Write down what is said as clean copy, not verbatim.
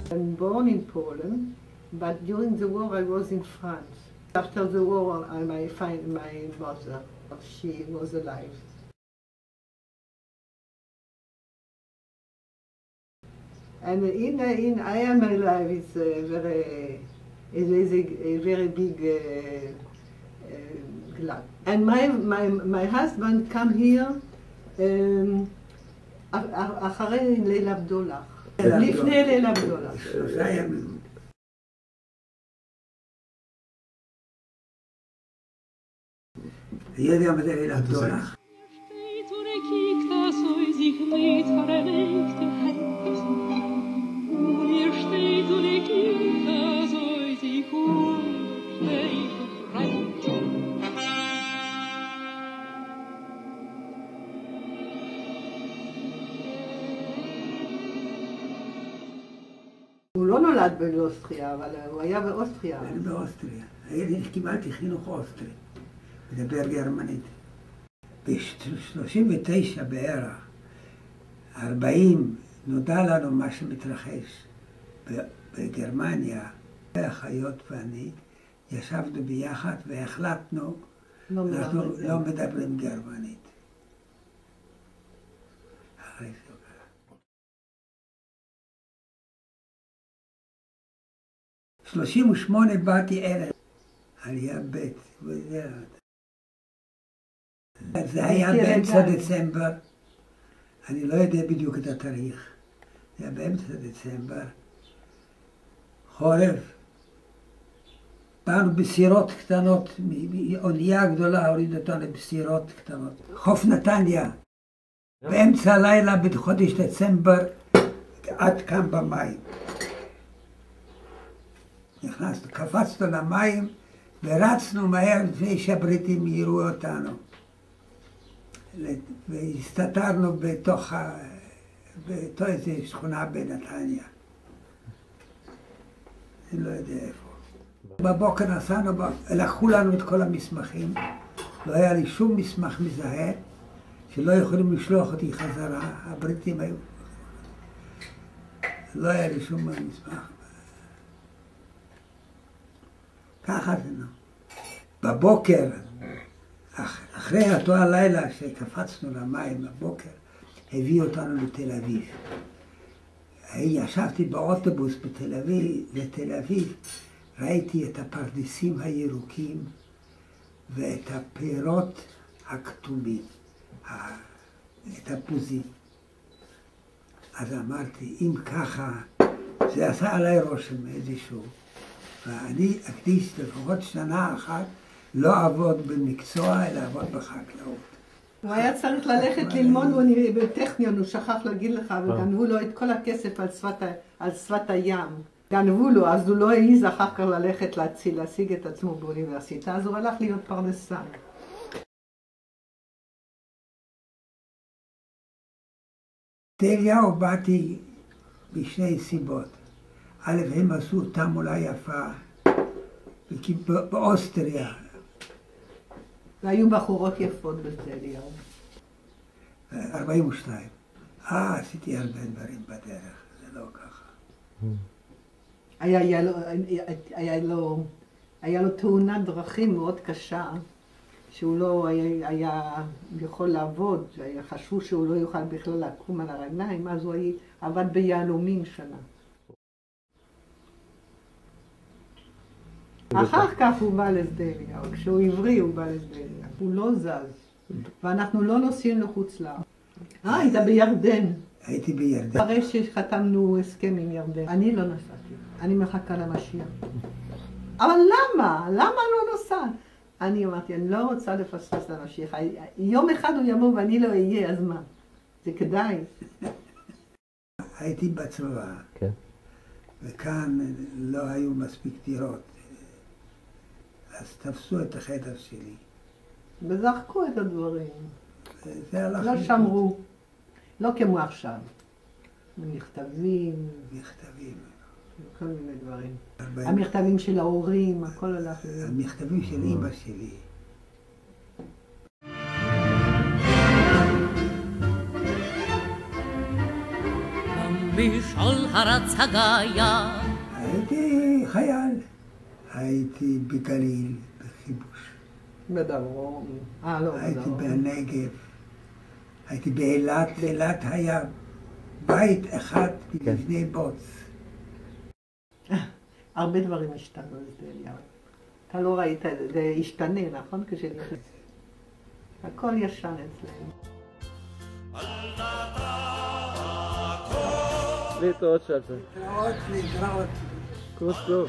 I'm born in Poland, but during the war I was in France. After the war I find my mother. She was alive. And in I am alive is a very big glad. And my husband come here אחרי ליל הבדולח. לפני ליל הבדולח. 3 ימים. יודע מה זה ליל הבדולח? הוא לא נולד באוסטריה, אבל הוא היה באוסטריה. אני באוסטריה. קיבלתי חינוך אוסטרי, מדבר גרמנית. ב-39 בערך, 40, נודע לנו מה שמתרחש בגרמניה. האחיות ואני ישבנו ביחד והחלטנו, אנחנו לא מדברים גרמנית. 38 באתי ארץ, עלייה ב' זה היה באמצע דצמבר, אני לא יודע בדיוק את התאריך, זה היה באמצע דצמבר, חורף, באנו בסירות קטנות, אונייה גדולה הוריד אותנו בסירות קטנות, חוף נתניה, באמצע הלילה בחודש דצמבר, עד כאן במים. נכנסנו, קפצנו למים ורצנו מהר לפני שהבריטים יראו אותנו. והסתתרנו בתוך איזו שכונה בנתניה. אני לא יודע איפה. בבוקר נסענו, לקחו לנו את כל המסמכים. לא היה לי שום מסמך מזהה, שלא יכולים לשלוח אותי חזרה. הבריטים היו... לא היה לי שום מסמך. ככה זה נו. בבוקר, אחרי אותו הלילה שקפצנו למים בבוקר, הביא אותנו לתל אביב. ישבתי באוטובוס בתל אביב, ראיתי את הפרדסים הירוקים ואת הפירות הכתומים, את הפוזים. אז אמרתי, אם ככה, זה עשה עליי רושם איזשהו. ואני אקדיש לפחות שנה אחת לא אעבוד במקצוע, אלא אעבוד בחקלאות. הוא היה צריך ללכת ללמוד בטכניון, הוא שכח להגיד לך, וגנבו לו את כל הכסף על שפת הים. גנבו לו, אז הוא לא העז אחר כך ללכת להשיג את עצמו באוניברסיטה, אז הוא הלך להיות פרנסן. אליהו באתי בשני סיבות. א', הם עשו תעמולה יפה באוסטריה. והיו בחורות יפות בתל אליהו. 42. עשיתי הרבה דברים בדרך, זה לא ככה. היה לו תאונת דרכים מאוד קשה, שהוא לא היה יכול לעבוד, חשבו שהוא לא יוכל בכלל לקום על הרגליים, אז הוא עבד ביהלומים שנה. אחר כך הוא בא לשדליה, כשהוא עברי הוא בא לשדליה, הוא לא זז, ואנחנו לא נוסעים לחוץ לארץ. היית בירדן. הייתי בירדן. אחרי שחתמנו הסכם עם ירדן, אני לא נסעתי, אני מחכה למשיח. אבל למה? למה לא נוסעת? אני אמרתי, אני לא רוצה לפספס את המשיח. יום אחד הוא יבוא ואני לא אהיה, אז מה? זה כדאי. הייתי בצבא, כן. וכאן לא היו מספיק דירות. אז תפסו את החדר שלי. וזרקו את הדברים. זה הלך... לא שמרו. לא כמו עכשיו. מכתבים. מכתבים. כל מיני דברים. המכתבים של ההורים, הכל הלך. המכתבים של אמא שלי. במשעול הרץ הגיא. הייתי חייל. הייתי בגליל, בכיבוש. בדרום. לא, הייתי בדרום. בנגב. הייתי באילת. באילת היה בית אחד לפני בוץ. הרבה דברים השתנו לשדליה. אתה לא ראית את זה, זה השתנה, נכון? כשנכנס. הכל ישן אצלנו. להתראות שלפון. להתראות. קורס טוב.